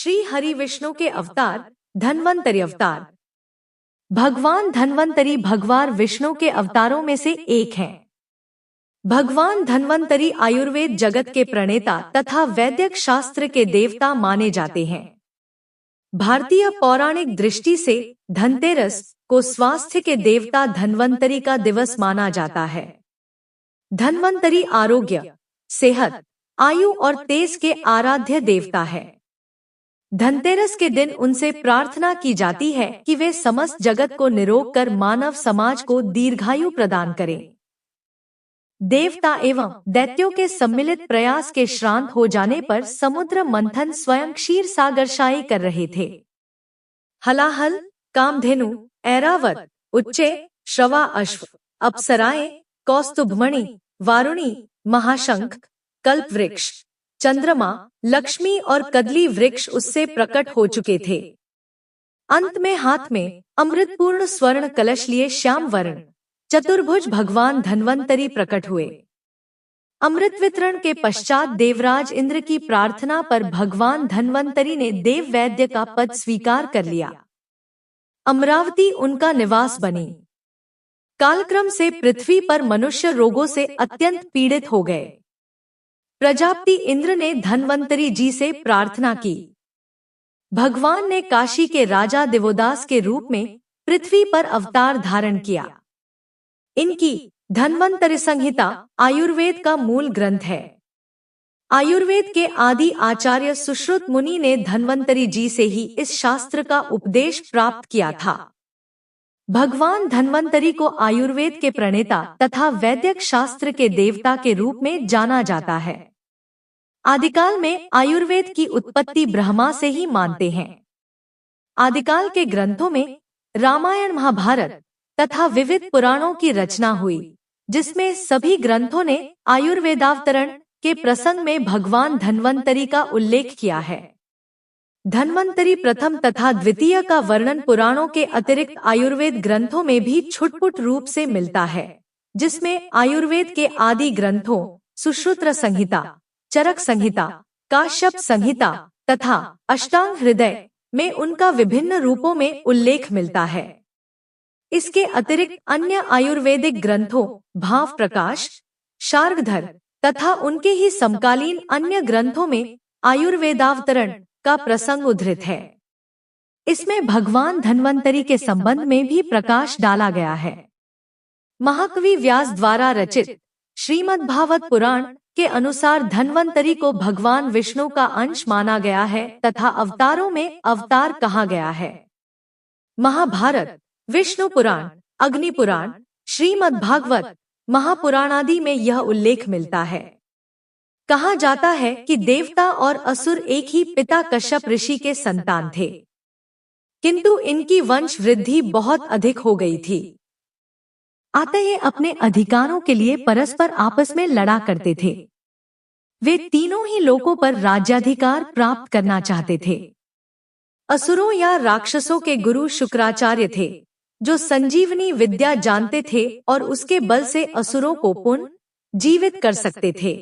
श्री हरि विष्णु के अवतार धन्वंतरि अवतार। भगवान धन्वंतरि भगवान विष्णु के अवतारों में से एक हैं। भगवान धन्वंतरि आयुर्वेद जगत के प्रणेता तथा वैद्यक शास्त्र के देवता माने जाते हैं। भारतीय पौराणिक दृष्टि से धनतेरस को स्वास्थ्य के देवता धन्वंतरि का दिवस माना जाता है। धन्वंतरि आरोग्य, सेहत, आयु और तेज के आराध्य देवता है। धनतेरस के दिन उनसे प्रार्थना की जाती है कि वे समस्त जगत को निरोग कर मानव समाज को दीर्घायु प्रदान करें। देवता एवं दैत्यों के सम्मिलित प्रयास के श्रांत हो जाने पर समुद्र मंथन स्वयं क्षीर सागरशाही कर रहे थे। हलाहल, कामधेनु, ऐरावत, उच्चे, श्रवा अश्व, अप्सराएं, कौस्तुभमणि, वारुणी, महाशंख, कल्पवृक्ष, चंद्रमा, लक्ष्मी और कदली वृक्ष उससे प्रकट हो चुके थे। अंत में हाथ में अमृतपूर्ण स्वर्ण कलश लिए श्याम वर्ण चतुर्भुज भगवान धन्वंतरि प्रकट हुए। अमृत वितरण के पश्चात देवराज इंद्र की प्रार्थना पर भगवान धन्वंतरि ने देव वैद्य का पद स्वीकार कर लिया। अमरावती उनका निवास बनी। कालक्रम से पृथ्वी पर मनुष्य रोगों से अत्यंत पीड़ित हो गए। प्रजापति इंद्र ने धन्वंतरि जी से प्रार्थना की। भगवान ने काशी के राजा दिवोदास के रूप में पृथ्वी पर अवतार धारण किया। इनकी धन्वंतरि संहिता आयुर्वेद का मूल ग्रंथ है। आयुर्वेद के आदि आचार्य सुश्रुत मुनि ने धन्वंतरि जी से ही इस शास्त्र का उपदेश प्राप्त किया था। भगवान धन्वंतरि को आयुर्वेद के प्रणेता तथा वैद्यक शास्त्र के देवता के रूप में जाना जाता है। आदिकाल में आयुर्वेद की उत्पत्ति ब्रह्मा से ही मानते हैं। आदिकाल के ग्रंथों में रामायण, महाभारत तथा विविध पुराणों की रचना हुई, जिसमें सभी ग्रंथों ने आयुर्वेदावतरण के प्रसंग में भगवान धन्वंतरि का उल्लेख किया है। धन्वंतरि प्रथम तथा द्वितीय का वर्णन पुराणों के अतिरिक्त आयुर्वेद ग्रंथों में भी छुटपुट रूप से मिलता है, जिसमें आयुर्वेद के आदि ग्रंथों सुश्रुत संहिता, चरक संहिता, काश्यप संहिता तथा अष्टांग हृदय में उनका विभिन्न रूपों में उल्लेख मिलता है। इसके अतिरिक्त अन्य आयुर्वेदिक ग्रंथों भाव प्रकाश, शार्ङ्गधर तथा उनके ही समकालीन अन्य ग्रंथों में आयुर्वेदावतरण का प्रसंग उद्धृत है। इसमें भगवान धन्वंतरि के संबंध में भी प्रकाश डाला गया है। महाकवि व्यास द्वारा रचित श्रीमद्भागवत पुराण के अनुसार धन्वंतरि को भगवान विष्णु का अंश माना गया है तथा अवतारों में अवतार कहा गया है। महाभारत, विष्णु पुराण, अग्नि पुराण, श्रीमद्भागवत, महापुराण आदि में यह उल्लेख मिलता है। कहा जाता है कि देवता और असुर एक ही पिता कश्यप ऋषि के संतान थे, किंतु इनकी वंश वृद्धि बहुत अधिक हो गई थी। अतः ये अपने अधिकारों के लिए परस्पर आपस में लड़ा करते थे। वे तीनों ही लोकों पर राज्याधिकार प्राप्त करना चाहते थे। असुरों या राक्षसों के गुरु शुक्राचार्य थे, जो संजीवनी विद्या जानते थे और उसके बल से असुरों को पुनः जीवित कर सकते थे।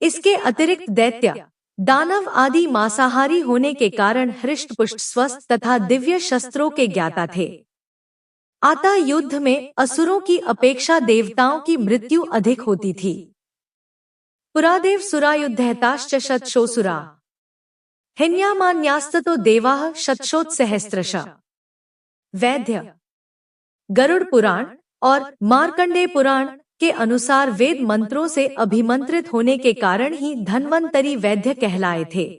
इसके अतिरिक्त दैत्य, दानव आदि मांसाहारी होने के कारण हृष्टपुष्ट स्वस्थ तथा दिव्य शस्त्रों के ज्ञाता थे। अतः युद्ध में असुरों की अपेक्षा देवताओं की मृत्यु अधिक होती थी। पुरादेव सुरायुद्धैताश्च शतशोऽसुरा हिन्यामान्यास्ततो देवाः शतशोत्सहस्रशः। वैद्य, गरुड़ पुराण और मार्कंडेय पुराण के अनुसार वेद मंत्रों से अभिमंत्रित होने के कारण ही धन्वंतरि वैद्य कहलाए थे।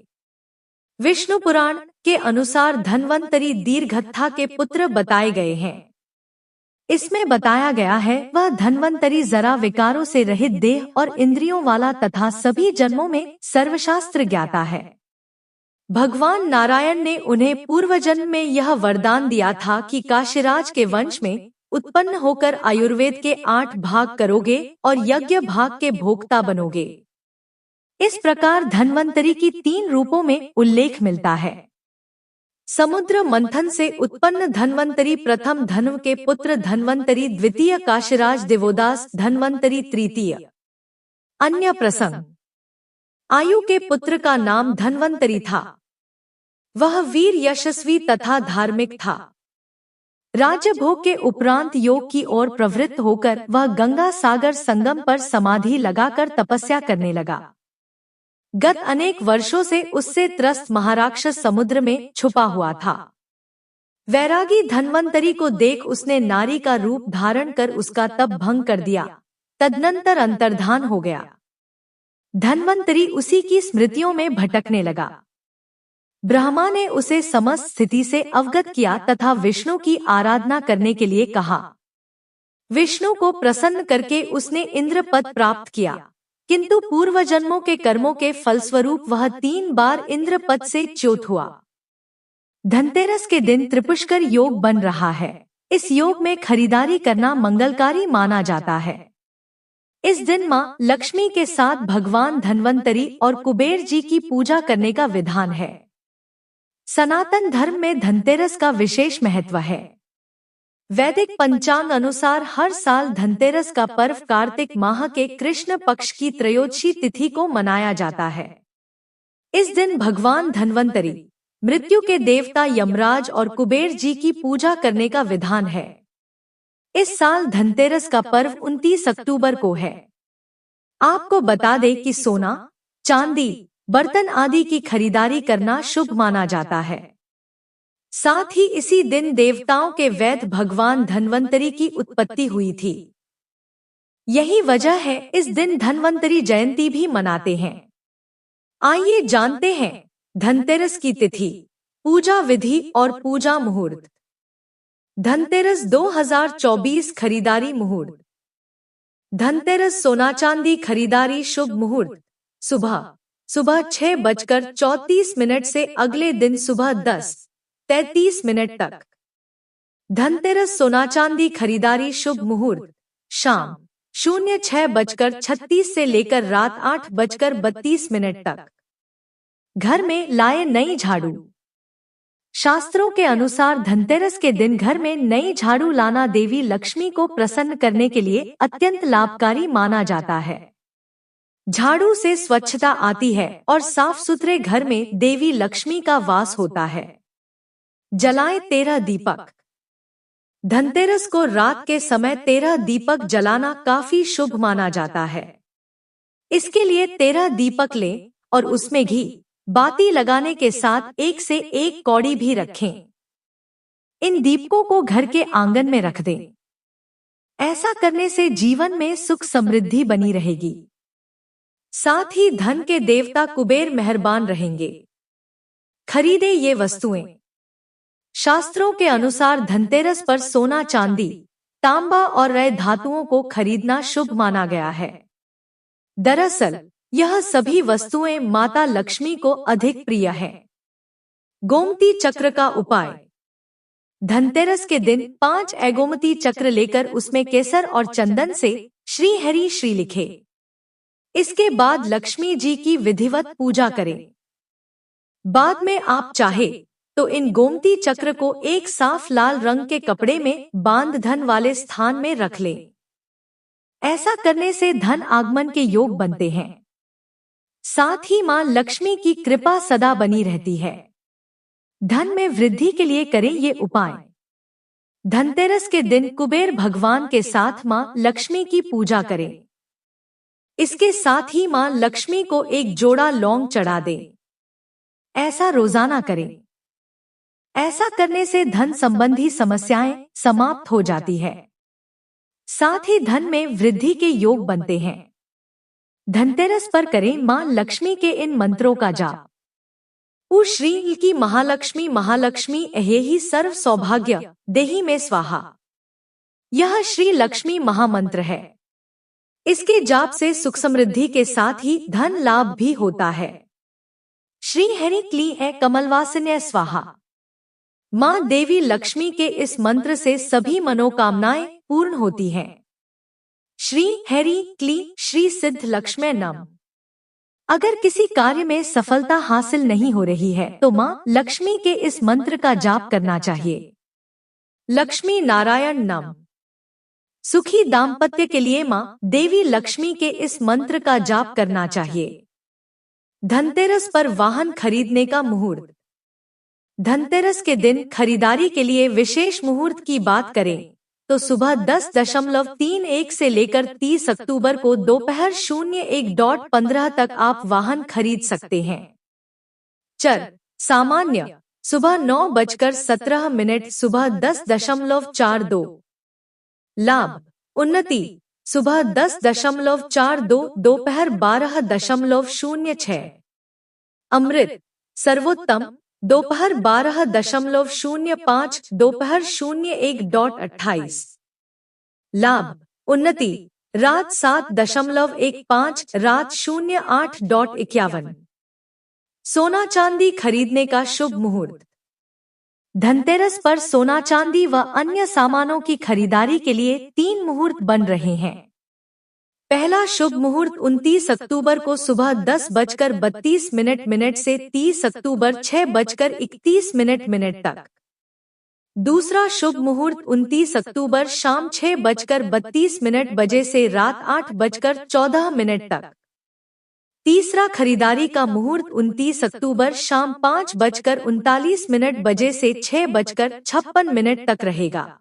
विष्णु पुराण के अनुसार धन्वंतरि दीर्घत्था के पुत्र बताए गए हैं। इसमें बताया गया है वह धन्वंतरि जरा विकारों से रहित देह और इंद्रियों वाला तथा सभी जन्मों में सर्वशास्त्र ज्ञाता है। भगवान नारायण ने उन्हें पूर्व जन्म में यह वरदान दिया था कि काशीराज के वंश में उत्पन्न होकर आयुर्वेद के 8 भाग करोगे और यज्ञ भाग के भोक्ता बनोगे। इस प्रकार धन्वंतरि की 3 रूपों में उल्लेख मिलता है। समुद्र मंथन से उत्पन्न धन्वंतरि प्रथम, धन्व के पुत्र धन्वंतरि द्वितीय, काशीराज दिवोदास धन्वंतरि तृतीय। अन्य प्रसंग, आयु के पुत्र का नाम धन्वंतरि था। वह वीर, यशस्वी तथा धार्मिक था। राज्य भोग के उपरांत योग की ओर प्रवृत्त होकर वह गंगा सागर संगम पर समाधि लगाकर तपस्या करने लगा। गत अनेक वर्षों से उससे त्रस्त महाराक्षस समुद्र में छुपा हुआ था। वैरागी धन्वंतरी को देख उसने नारी का रूप धारण कर उसका तप भंग कर दिया। तदनंतर अंतर्धान हो गया। धन्वंतरी उसी की स्मृतियों में भटकने लगा। ब्रह्मा ने उसे समस्त स्थिति से अवगत किया तथा विष्णु की आराधना करने के लिए कहा। विष्णु को प्रसन्न करके उसने इंद्र पद प्राप्त किया, किंतु पूर्व जन्मों के कर्मों के फलस्वरूप वह 3 बार इंद्र पद से च्युत हुआ। धनतेरस के दिन त्रिपुष्कर योग बन रहा है। इस योग में खरीदारी करना मंगलकारी माना जाता है। इस दिन मां लक्ष्मी के साथ भगवान धन्वंतरी और कुबेर जी की पूजा करने का विधान है। सनातन धर्म में धनतेरस का विशेष महत्व है। वैदिक पंचांग अनुसार हर साल धनतेरस का पर्व कार्तिक माह के कृष्ण पक्ष की त्रयोदशी तिथि को मनाया जाता है। इस दिन भगवान धन्वंतरी, मृत्यु के देवता यमराज और कुबेर जी की पूजा करने का विधान है। इस साल धनतेरस का पर्व 29 अक्टूबर को है। आपको बता दें कि सोना, चांदी, बर्तन आदि की खरीदारी करना शुभ माना जाता है। साथ ही इसी दिन देवताओं के वैद्य भगवान धन्वंतरी की उत्पत्ति हुई थी। यही वजह है इस दिन धन्वंतरी जयंती भी मनाते हैं। आइए जानते हैं धनतेरस की तिथि, पूजा विधि और पूजा मुहूर्त। धनतेरस 2024 खरीदारी मुहूर्त। धनतेरस सोना चांदी खरीदारी शुभ मुहूर्त सुबह 6:34 से अगले दिन सुबह 10:33 तक। धनतेरस सोना चांदी खरीदारी शुभ मुहूर्त शाम 06:36 से लेकर रात 8:32 तक। घर में लाए नई झाड़ू। शास्त्रों के अनुसार धनतेरस के दिन घर में नई झाड़ू लाना देवी लक्ष्मी को प्रसन्न करने के लिए अत्यंत लाभकारी माना जाता है। झाड़ू से स्वच्छता आती है और साफ सुथरे घर में देवी लक्ष्मी का वास होता है। जलाएं 13 दीपक। धनतेरस को रात के समय 13 दीपक जलाना काफी शुभ माना जाता है। इसके लिए 13 दीपक लें और उसमें घी, बाती लगाने के साथ 1 से 1 कौड़ी भी रखें। इन दीपकों को घर के आंगन में रख दें। ऐसा करने से जीवन में सुख समृद्धि बनी रहेगी। साथ ही धन के देवता कुबेर मेहरबान रहेंगे। खरीदे ये वस्तुएं। शास्त्रों के अनुसार धनतेरस पर सोना, चांदी, तांबा और रय धातुओं को खरीदना शुभ माना गया है। दरअसल यह सभी वस्तुएं माता लक्ष्मी को अधिक प्रिय है। गोमती चक्र का उपाय। धनतेरस के दिन 5 गोमती चक्र लेकर उसमें केसर और चंदन से श्री हरि श्री लिखे। इसके बाद लक्ष्मी जी की विधिवत पूजा करें। बाद में आप चाहे तो इन गोमती चक्र को एक साफ लाल रंग के कपड़े में बांध धन वाले स्थान में रख लें। ऐसा करने से धन आगमन के योग बनते हैं। साथ ही मां लक्ष्मी की कृपा सदा बनी रहती है। धन में वृद्धि के लिए करें ये उपाय। धनतेरस के दिन कुबेर भगवान के साथ मां लक्ष्मी की पूजा करें। इसके साथ ही मां लक्ष्मी को एक जोड़ा लौंग चढ़ा दें। ऐसा रोजाना करें। ऐसा करने से धन संबंधी समस्याएं समाप्त हो जाती है। साथ ही धन में वृद्धि के योग बनते हैं। धनतेरस पर करें मां लक्ष्मी के इन मंत्रों का जाप। उ श्री की महालक्ष्मी महालक्ष्मी अहेहि सर्व सौभाग्य देहि में स्वाहा। यह श्री लक्ष्मी महामंत्र है। इसके जाप से सुख समृद्धि के साथ ही धन लाभ भी होता है। श्री हरि क्ली है कमलवासिन्य स्वाहा। मां देवी लक्ष्मी के इस मंत्र से सभी मनोकामनाएं पूर्ण होती हैं। श्री हरि क्ली श्री सिद्ध लक्ष्मी नम। अगर किसी कार्य में सफलता हासिल नहीं हो रही है तो मां लक्ष्मी के इस मंत्र का जाप करना चाहिए। लक्ष्मी नारायण नम। सुखी दाम्पत्य के लिए मां देवी लक्ष्मी के इस मंत्र का जाप करना चाहिए। धनतेरस पर वाहन खरीदने का मुहूर्त। धनतेरस के दिन खरीदारी के लिए विशेष मुहूर्त की बात करें तो सुबह 10:31 से लेकर 30 अक्टूबर को दोपहर 01:15 तक आप वाहन खरीद सकते हैं। चर सामान्य सुबह 9:17 सुबह 10:42। लाभ उन्नति सुबह 10:42 दोपहर 12:06। अमृत सर्वोत्तम दोपहर 12:05 दोपहर 01:28। लाभ उन्नति रात 7:15 रात 08:51। सोना चांदी खरीदने का शुभ मुहूर्त। धनतेरस पर सोना चांदी व अन्य सामानों की खरीदारी के लिए 3 मुहूर्त बन रहे हैं। पहला शुभ मुहूर्त 29 अक्टूबर को सुबह 10:32 से 30 अक्टूबर 6:31 तक। दूसरा शुभ मुहूर्त 29 अक्टूबर शाम 6:32 बजे से रात 8:14 तक। तीसरा खरीदारी का मुहूर्त 29 अक्टूबर शाम 5:39 बजे से 6:56 तक रहेगा।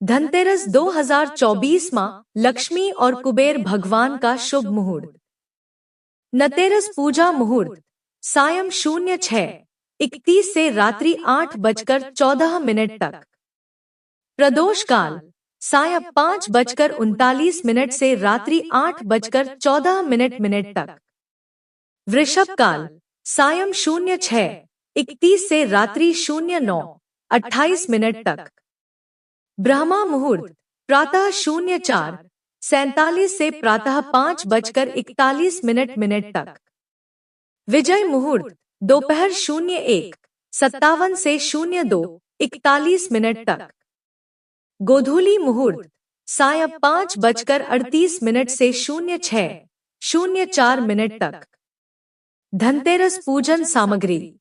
धनतेरस 2024 माँ लक्ष्मी और कुबेर भगवान का शुभ मुहूर्त। नतेरस पूजा मुहूर्त सायं 06:31 से रात्रि 8:14 तक। प्रदोष काल सायं 5:39 से रात्रि 8:14 तक। वृषभ काल सायं 06:31 से रात्रि 09:28 तक। ब्रह्मा मुहूर्त प्रातः 04:47 से प्रातः 5:41 तक। विजय मुहूर्त दोपहर 01:57 से 02:41 तक। गोधूली मुहूर्त सायं 5:38 से 06:04 तक। धनतेरस पूजन सामग्री।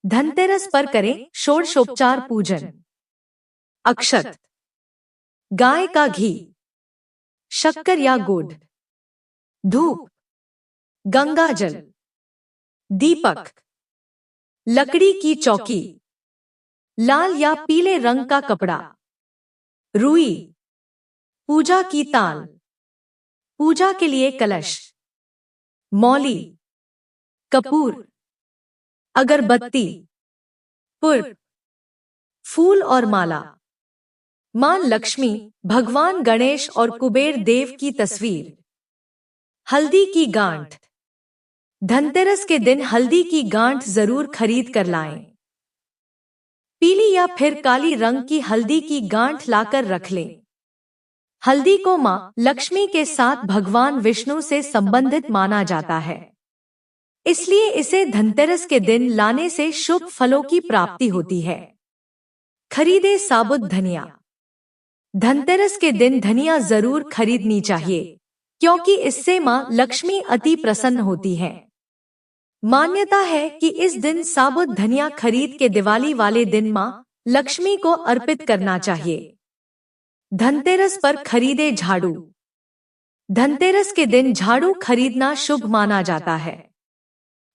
धनतेरस पर करें षोडशोपचार पूजन। अक्षत गाय का घी, शक्कर या गुड़, धूप, गंगाजल, दीपक, लकड़ी की चौकी, लाल या पीले रंग का कपड़ा, रुई, पूजा की ताल, पूजा के लिए कलश, मौली, कपूर, अगरबत्ती, पुष्प, फूल और माला। मां लक्ष्मी, भगवान गणेश और कुबेर देव की तस्वीर। हल्दी की गांठ। धनतेरस के दिन हल्दी की गांठ जरूर खरीद कर लाएं। पीली या फिर काली रंग की हल्दी की गांठ लाकर रख लें। हल्दी को मां लक्ष्मी के साथ भगवान विष्णु से संबंधित माना जाता है, इसलिए इसे धनतेरस के दिन लाने से शुभ फलों की प्राप्ति होती है। खरीदे साबुत धनिया। धनतेरस के दिन धनिया जरूर खरीदनी चाहिए, क्योंकि इससे मां लक्ष्मी अति प्रसन्न होती हैं। मान्यता है कि इस दिन साबुत धनिया खरीद के दिवाली वाले दिन मां लक्ष्मी को अर्पित करना चाहिए। धनतेरस पर खरीदे झाड़ू। धनतेरस के दिन झाड़ू खरीदना शुभ माना जाता है।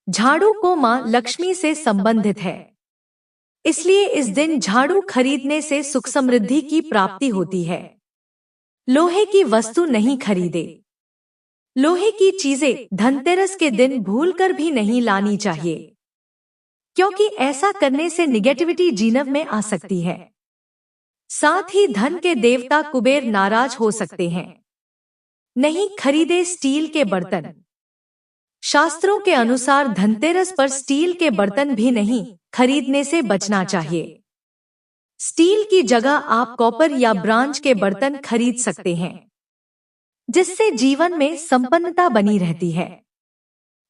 झाड़ू को मां लक्ष्मी से संबंधित है, इसलिए इस दिन झाड़ू खरीदने से सुख समृद्धि की प्राप्ति होती है। लोहे की वस्तु नहीं खरीदे। लोहे की चीजें धनतेरस के दिन भूलकर भी नहीं लानी चाहिए, क्योंकि ऐसा करने से निगेटिविटी जीवन में आ सकती है। साथ ही धन के देवता कुबेर नाराज हो सकते हैं। नहीं खरीदे स्टील के बर्तन। शास्त्रों के अनुसार धनतेरस पर स्टील के बर्तन भी नहीं खरीदने से बचना चाहिए। स्टील की जगह आप कॉपर या ब्रांज के बर्तन खरीद सकते हैं, जिससे जीवन में संपन्नता बनी रहती है।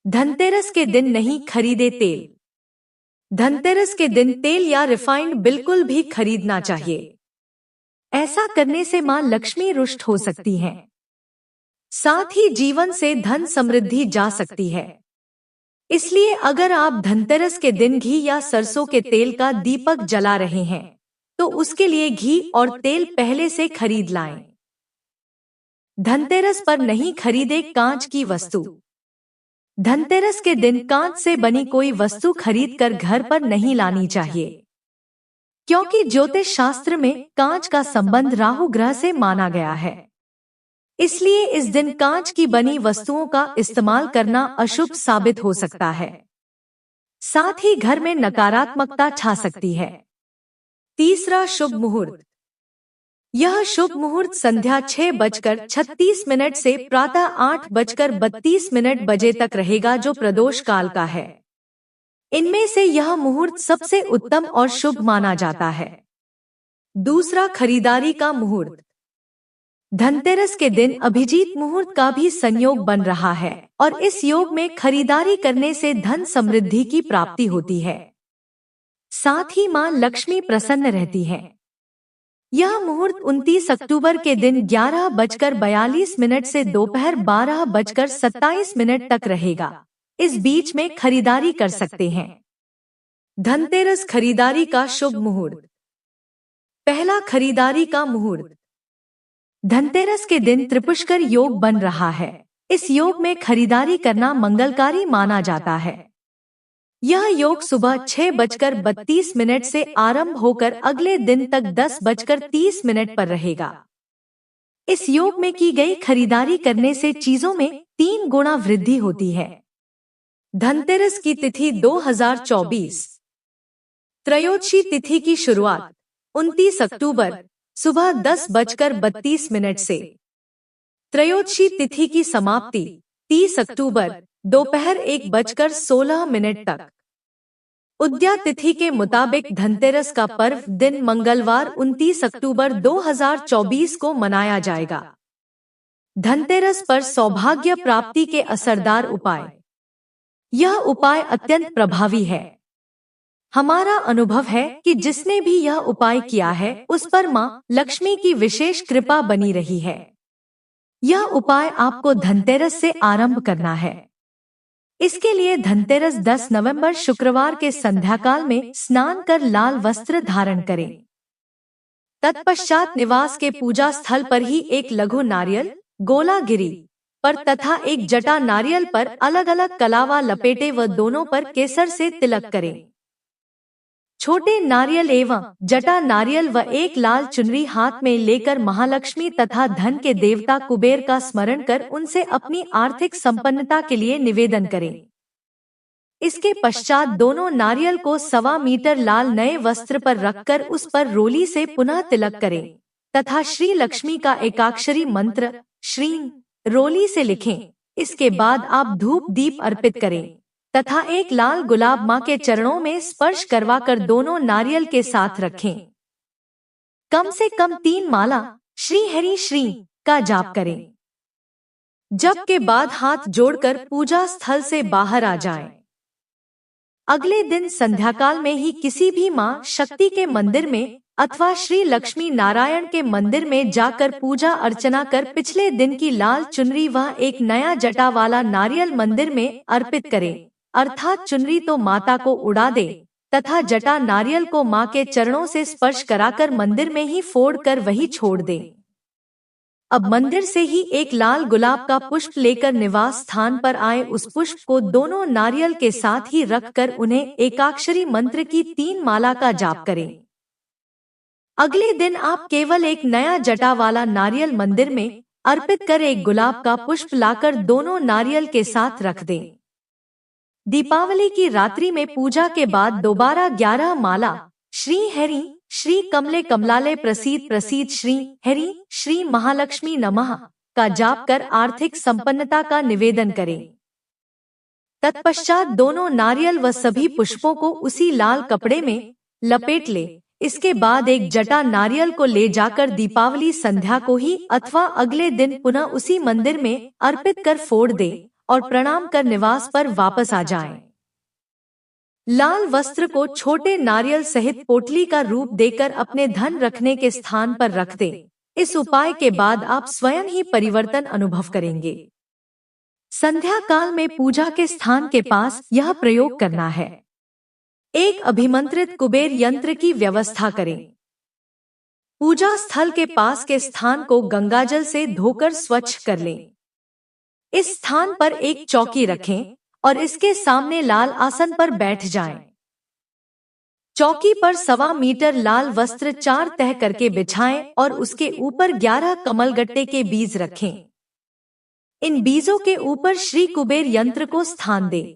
धनतेरस के दिन नहीं खरीदे तेल। धनतेरस के दिन तेल या रिफाइंड बिल्कुल भी खरीदना चाहिए। ऐसा करने से मां लक्ष्मी रुष्ट हो सकती हैं। साथ ही जीवन से धन समृद्धि जा सकती है। इसलिए अगर आप धनतेरस के दिन घी या सरसों के तेल का दीपक जला रहे हैं, तो उसके लिए घी और तेल पहले से खरीद लाएं। धनतेरस पर नहीं खरीदे कांच की वस्तु। धनतेरस के दिन कांच से बनी कोई वस्तु खरीदकर घर पर नहीं लानी चाहिए, क्योंकि ज्योतिष शास्त्र में कांच का संबंध राहु ग्रह से माना गया है। इसलिए इस दिन कांच की बनी वस्तुओं का इस्तेमाल करना अशुभ साबित हो सकता है। साथ ही घर में नकारात्मकता छा सकती है। तीसरा शुभ मुहूर्त। यह शुभ मुहूर्त संध्या 6:36 से प्रातः 8:32 बजे तक रहेगा, जो प्रदोष काल का है। इनमें से यह मुहूर्त सबसे उत्तम और शुभ माना जाता है। दूसरा, खरीदारी का मुहूर्त। धनतेरस के दिन अभिजीत मुहूर्त का भी संयोग बन रहा है और इस योग में खरीदारी करने से धन समृद्धि की प्राप्ति होती है। साथ ही मां लक्ष्मी प्रसन्न रहती है। यह मुहूर्त 29 अक्टूबर के दिन 11:42 से दोपहर 12:27 तक रहेगा। इस बीच में खरीदारी कर सकते हैं। धनतेरस खरीदारी का शुभ मुहूर्त। पहला, खरीदारी का मुहूर्त। धनतेरस के दिन त्रिपुष्कर योग बन रहा है। इस योग में खरीदारी करना मंगलकारी माना जाता है। यह योग सुबह 6:32 से आरंभ होकर अगले दिन तक 10:30 पर रहेगा। इस योग में की गई खरीदारी करने से चीजों में 3 गुना वृद्धि होती है। धनतेरस की तिथि 2024। त्रयोदशी तिथि की शुरुआत 29 अक्टूबर सुबह 10:32 से। त्रयोदशी तिथि की समाप्ति 30 अक्टूबर दोपहर 1:16 तक। उद्या तिथि के मुताबिक धनतेरस का पर्व दिन मंगलवार 29 अक्टूबर 2024 को मनाया जाएगा। धनतेरस पर सौभाग्य प्राप्ति के असरदार उपाय। यह उपाय अत्यंत प्रभावी है। हमारा अनुभव है कि जिसने भी यह उपाय किया है उस पर मां लक्ष्मी की विशेष कृपा बनी रही है। यह उपाय आपको धनतेरस से आरंभ करना है। इसके लिए धनतेरस 10 नवंबर शुक्रवार के संध्याकाल में स्नान कर लाल वस्त्र धारण करें। तत्पश्चात निवास के पूजा स्थल पर ही एक लघु नारियल गोला गिरी पर तथा एक जटा नारियल पर अलग अलग कलावा लपेटे व दोनों पर केसर से तिलक करें। छोटे नारियल एवं जटा नारियल व एक लाल चुनरी हाथ में लेकर महालक्ष्मी तथा धन के देवता कुबेर का स्मरण कर उनसे अपनी आर्थिक संपन्नता के लिए निवेदन करें। इसके पश्चात दोनों नारियल को 1.25 मीटर लाल नए वस्त्र पर रखकर उस पर रोली से पुनः तिलक करें तथा श्री लक्ष्मी का एकाक्षरी मंत्र श्रीं रोली से लिखें। इसके बाद आप धूप दीप अर्पित करें तथा एक लाल गुलाब मां के चरणों में स्पर्श करवाकर दोनों नारियल के साथ रखें। कम से कम 3 माला श्री हरि श्री का जाप करें। जप के बाद हाथ जोड़कर पूजा स्थल से बाहर आ जाएं। अगले दिन संध्याकाल में ही किसी भी मां शक्ति के मंदिर में अथवा श्री लक्ष्मी नारायण के मंदिर में जाकर पूजा अर्चना कर पिछले दिन की लाल चुनरी व एक नया जटा वाला नारियल मंदिर में अर्पित करें। अर्थात चुनरी तो माता को उड़ा दे तथा जटा नारियल को मां के चरणों से स्पर्श कराकर मंदिर में ही फोड़ कर वही छोड़ दे। अब मंदिर से ही एक लाल गुलाब का पुष्प लेकर निवास स्थान पर आए उस पुष्प को दोनों नारियल के साथ ही रखकर उन्हें एकाक्षरी मंत्र की 3 माला का जाप करें। अगले दिन आप केवल एक नया जटा वाला नारियल मंदिर में अर्पित कर एक गुलाब का पुष्प लाकर दोनों नारियल के साथ रख दें। दीपावली की रात्रि में पूजा के बाद दोबारा 11 माला श्री हरि श्री कमले कमलालय प्रसीद प्रसीद श्री हरि श्री महालक्ष्मी नमः का जाप कर आर्थिक संपन्नता का निवेदन करें। तत्पश्चात दोनों नारियल व सभी पुष्पों को उसी लाल कपड़े में लपेट ले। इसके बाद एक जटा नारियल को ले जाकर दीपावली संध्या को ही अथवा अगले दिन पुनः उसी मंदिर में अर्पित कर फोड़ दे और प्रणाम कर निवास पर वापस आ जाएं। लाल वस्त्र को छोटे नारियल सहित पोटली का रूप देकर अपने धन रखने के स्थान पर रख दें। इस उपाय के बाद आप स्वयं ही परिवर्तन अनुभव करेंगे। संध्या काल में पूजा के स्थान के पास यह प्रयोग करना है। एक अभिमंत्रित कुबेर यंत्र की व्यवस्था करें। पूजा स्थल के पास के स्थान को गंगाजल से धोकर स्वच्छ कर लें। इस स्थान पर एक चौकी रखें और इसके सामने लाल आसन पर बैठ जाएं। चौकी पर 1.25 मीटर लाल वस्त्र 4 तह करके बिछाएं और उसके ऊपर 11 कमलगट्टे के बीज रखें। इन बीजों के ऊपर श्री कुबेर यंत्र को स्थान दें।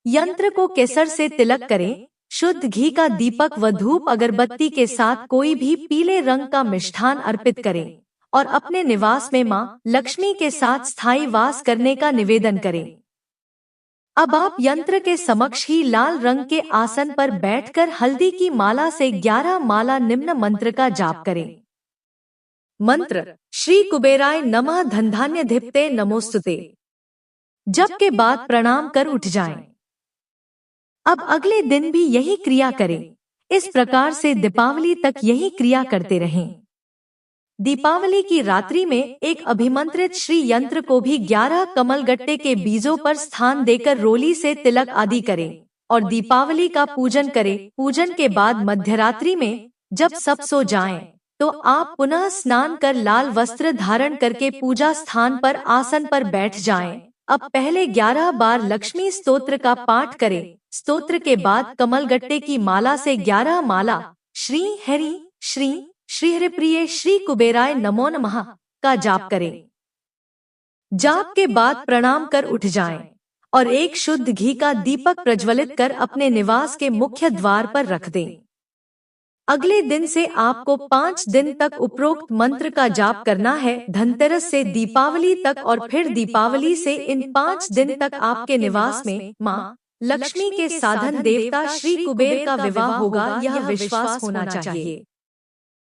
यंत्र को केसर से तिलक करें। शुद्ध घी का दीपक व धूप अगरबत्ती के साथ कोई भी पीले रंग का मिष्ठान अर्पित करें और अपने निवास में मां लक्ष्मी के साथ स्थायी वास करने का निवेदन करें। अब आप यंत्र के समक्ष ही लाल रंग के आसन पर बैठकर हल्दी की माला से 11 माला निम्न मंत्र का जाप करें। मंत्र: श्री कुबेराय नमः धनधान्यधिपते नमोस्तुते। जप के बाद प्रणाम कर उठ जाएं। अब अगले दिन भी यही क्रिया करें। इस प्रकार से दीपावली तक यही क्रिया करते रहें। दीपावली की रात्रि में एक अभिमंत्रित श्री यंत्र को भी 11 कमलगट्टे के बीजों पर स्थान देकर रोली से तिलक आदि करें और दीपावली का पूजन करें। पूजन के बाद मध्यरात्रि में जब सब सो जाएं, तो आप पुनः स्नान कर लाल वस्त्र धारण करके पूजा स्थान पर आसन पर बैठ जाएं। अब पहले 11 बार लक्ष्मी स्तोत्र का पाठ करें। स्तोत्र के बाद कमलगट्टे की माला से 11 माला श्री हरि श्री श्रीहरिप्रिय श्री कुबेराय नमो नमः का जाप करें। जाप के बाद प्रणाम कर उठ जाएं और एक शुद्ध घी का दीपक प्रज्वलित कर अपने निवास के मुख्य द्वार पर रख दें। अगले दिन से आपको 5 दिन तक उपरोक्त मंत्र का जाप करना है। धनतेरस से दीपावली तक और फिर दीपावली से इन 5 दिन तक आपके निवास में मां लक्ष्मी के साधन देवता श्री कुबेर का विवाह होगा, यह विश्वास होना चाहिए।